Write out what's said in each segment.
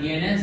DNS،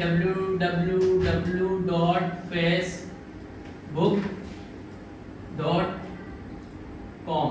www.facebook.com،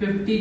50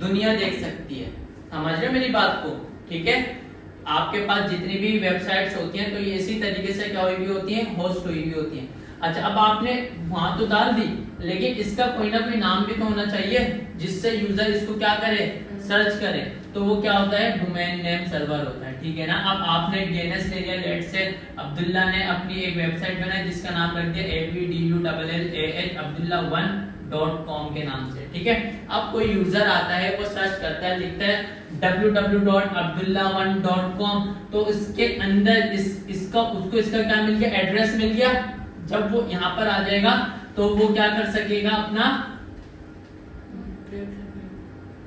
दुनिया देख सकती है। समझ रहे हो मेरी बात को? ठीक है, आपके पास जितनी भी वेबसाइट्स होती हैं तो ये इसी तरीके से क्या हुई भी होती हैं, होस्ट हुई भी होती हैं। अच्छा, अब आपने वहां तो डाल दी, लेकिन इसका कोई ना कोई नाम भी तो होना चाहिए जिससे यूजर इसको क्या करे, सर्च करे। तो वो क्या होता है, डोमेन नेम सर्वर होता है। ठीक है ना। अब आपने डीएनएस ले लिया, लेट से अब्दुल्ला ने अपनी एक वेबसाइट बनाई जिसका नाम रख दिया abdullah1.com के नाम से। ठीक है, अब कोई यूजर आता है, वो सर्च करता है, लिखता है www.abdullah1.com, तो इसके अंदर इसका उसको इसका क्या मिल गया, एड्रेस मिल गया। जब वो यहाँ पर आ जाएगा तो वो क्या कर सकेगा,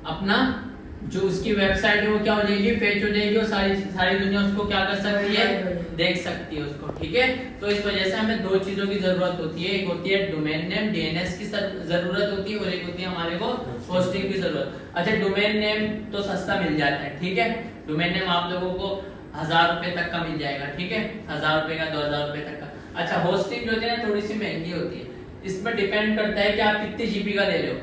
अपना जो उसकी वेबसाइट है वो क्या हो जाएगी, फेच हो जाएगी, और सारी दुनिया उसको क्या कर सकती है, देख सकती है उसको। ठीक है, तो इस वजह से हमें दो चीजों की जरूरत होती है, एक होती है डोमेन नेम डीएनएस की जरूरत होती है, और एक होती है हमारे को होस्टिंग की जरूरत। अच्छा, डोमेन नेम तो सस्ता मिल जाता है। ठीक है, डोमेन नेम आप लोगों को 1000 रुपए तक का मिल जाएगा। ठीक है, 1000 रुपए का, 2000 रुपए तक का। अच्छा, होस्टिंग जो है थोड़ी सी महंगी होती है, इसमें डिपेंड करता है कि आप कितने जीबी का ले रहे हो,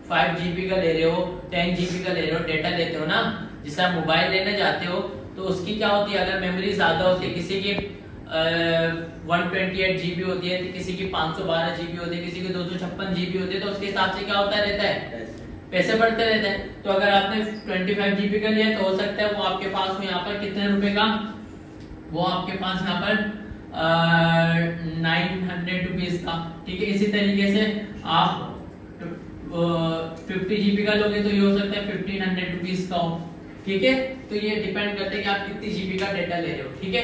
5 जीबी का ले रहे हो, 10 जीबी का ले रहे हो, डेटा लेते हो ना। जिसे आप मोबाइल लेने जाते हो तो उसकी क्या होती है, अगर मेमोरी ज्यादा होती है, किसी की 128 जीबी होती है, किसी की 512 जीबी होती है, किसी की 256 जीबी होती है, तो उसके हिसाब से क्या होता रहता है, पैसे बढ़ते रहते हैं। तो अगर आपने 25 जीबी का लिया तो हो सकता है वो आपके पास हो यहाँ पर कितने रुपए का, वो आपके पास यहाँ पर 900 रुपीज का। ठीक है, इसी तरीके से आप 50 जीबी का लोगे तो ये हो सकता है 1500 रुपीज का हो। ठीक है, तो ये डिपेंड करता है कि आप कितनी जीबी का डेटा ले रहे हो। ठीक है।